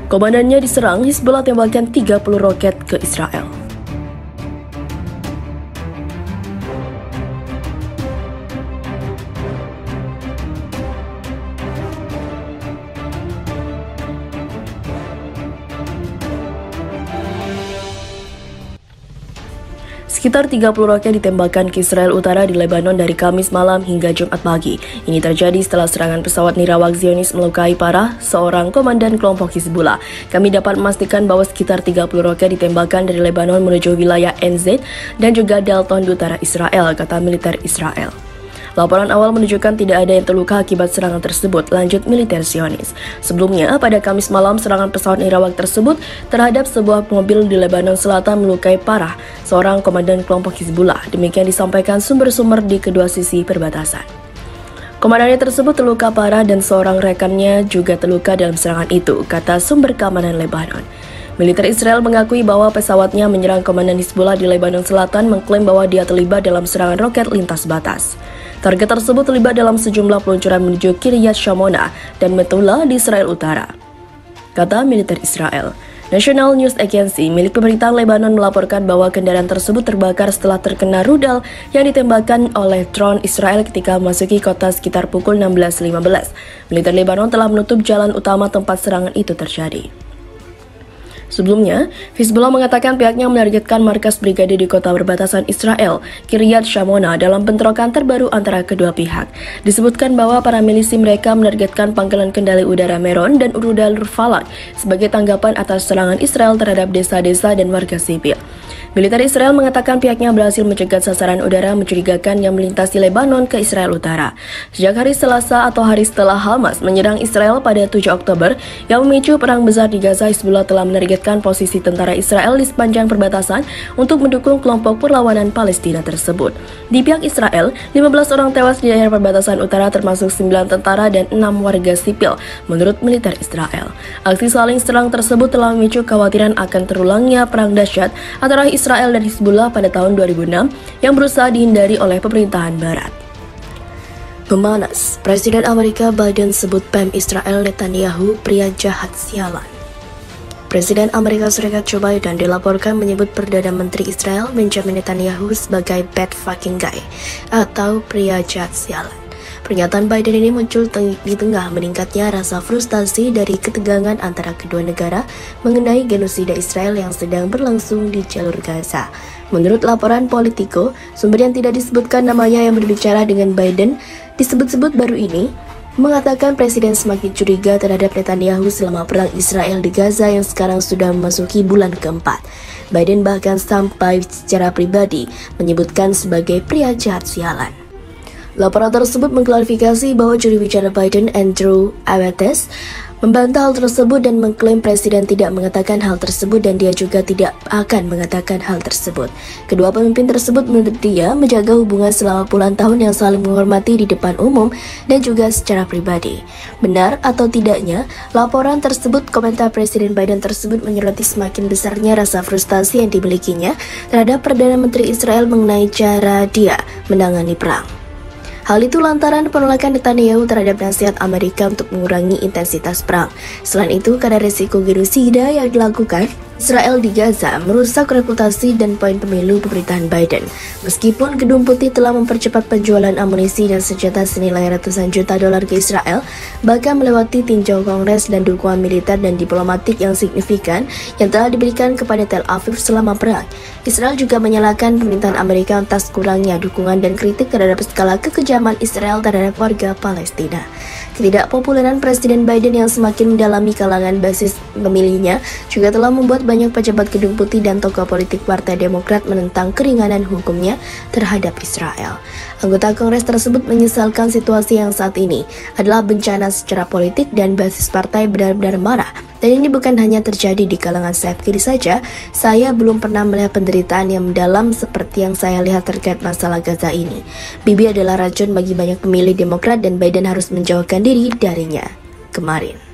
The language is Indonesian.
Komandannya diserang, Hizbullah tembakan 30 roket ke Israel. Sekitar 30 roket ditembakkan ke Israel Utara di Lebanon dari Kamis malam hingga Jumat pagi. Ini terjadi setelah serangan pesawat nirawak Zionis melukai parah seorang komandan kelompok Hizbullah. Kami dapat memastikan bahwa sekitar 30 roket ditembakkan dari Lebanon menuju wilayah NZ dan juga Dalton di utara Israel, kata militer Israel. Laporan awal menunjukkan tidak ada yang terluka akibat serangan tersebut, lanjut militer Zionis. Sebelumnya, pada Kamis malam, serangan pesawat nirawak tersebut terhadap sebuah mobil di Lebanon Selatan melukai parah seorang komandan kelompok Hizbullah. Demikian disampaikan sumber-sumber di kedua sisi perbatasan. Komandannya tersebut terluka parah dan seorang rekannya juga terluka dalam serangan itu, kata sumber keamanan Lebanon. Militer Israel mengakui bahwa pesawatnya menyerang komandan Hizbullah di Lebanon Selatan, mengklaim bahwa dia terlibat dalam serangan roket lintas batas. Target tersebut terlibat dalam sejumlah peluncuran menuju Kiryat Shmona dan Metula di Israel Utara, kata militer Israel. National News Agency milik pemerintah Lebanon melaporkan bahwa kendaraan tersebut terbakar setelah terkena rudal yang ditembakkan oleh drone Israel ketika memasuki kota sekitar pukul 16.15. Militer Lebanon telah menutup jalan utama tempat serangan itu terjadi. Sebelumnya, Hizbullah mengatakan pihaknya menargetkan markas brigade di kota perbatasan Israel, Kiryat Shmona, dalam bentrokan terbaru antara kedua pihak. Disebutkan bahwa para milisi mereka menargetkan pangkalan kendali udara Meron dan rudal Falak sebagai tanggapan atas serangan Israel terhadap desa-desa dan warga sipil. Militer Israel mengatakan pihaknya berhasil mencegat sasaran udara mencurigakan yang melintasi Lebanon ke Israel Utara. Sejak hari Selasa atau hari setelah Hamas menyerang Israel pada 7 Oktober yang memicu perang besar di Gaza, Hizbullah telah menargetkan posisi tentara Israel di sepanjang perbatasan untuk mendukung kelompok perlawanan Palestina tersebut. Di pihak Israel, 15 orang tewas di daerah perbatasan utara termasuk 9 tentara dan 6 warga sipil, menurut militer Israel. Aksi saling serang tersebut telah memicu kekhawatiran akan terulangnya perang dahsyat antara Israel dan Hizbullah pada tahun 2006 yang berusaha dihindari oleh pemerintahan Barat. Memanas, Presiden Amerika Biden sebut PM Israel Netanyahu pria jahat sialan. Presiden Amerika Serikat Joe Biden dilaporkan menyebut Perdana Menteri Israel Benjamin Netanyahu sebagai bad fucking guy atau pria jahat sialan. Pernyataan Biden ini muncul di tengah meningkatnya rasa frustasi dari ketegangan antara kedua negara mengenai genosida Israel yang sedang berlangsung di jalur Gaza. Menurut laporan Politico, sumber yang tidak disebutkan namanya yang berbicara dengan Biden disebut-sebut baru ini mengatakan Presiden semakin curiga terhadap Netanyahu selama perang Israel di Gaza yang sekarang sudah memasuki bulan keempat. Biden bahkan sampai secara pribadi menyebutkan sebagai pria jahat sialan. Laporan tersebut mengklarifikasi bahwa juru bicara Biden, Andrew Awates, membantah hal tersebut dan mengklaim Presiden tidak mengatakan hal tersebut dan dia juga tidak akan mengatakan hal tersebut. Kedua pemimpin tersebut menurut dia menjaga hubungan selama puluhan tahun yang saling menghormati di depan umum dan juga secara pribadi. Benar atau tidaknya, laporan tersebut, komentar Presiden Biden tersebut menyoroti semakin besarnya rasa frustasi yang dimilikinya terhadap Perdana Menteri Israel mengenai cara dia menangani perang. Hal itu lantaran penolakan Netanyahu terhadap nasihat Amerika untuk mengurangi intensitas perang. Selain itu, karena resiko genosida yang dilakukan Israel di Gaza merusak reputasi dan poin pemilu pemerintahan Biden. Meskipun Gedung Putih telah mempercepat penjualan amunisi dan senjata senilai ratusan juta dolar ke Israel, bahkan melewati tinjau Kongres dan dukungan militer dan diplomatik yang signifikan yang telah diberikan kepada Tel Aviv selama perang, Israel juga menyalahkan pemerintahan Amerika atas kurangnya dukungan dan kritik terhadap skala kekejaman Israel terhadap warga Palestina. Ketidakpopuleran Presiden Biden yang semakin mendalami kalangan basis pemilihnya juga telah membuat banyak pejabat Gedung Putih dan tokoh politik Partai Demokrat menentang keringanan hukumnya terhadap Israel. Anggota Kongres tersebut menyesalkan situasi yang saat ini adalah bencana secara politik dan basis partai benar-benar marah. Dan ini bukan hanya terjadi di kalangan sayap kiri saja, saya belum pernah melihat penderitaan yang mendalam seperti yang saya lihat terkait masalah Gaza ini. Bibi adalah racun bagi banyak pemilih Demokrat dan Biden harus menjauhkan diri darinya. Kemarin.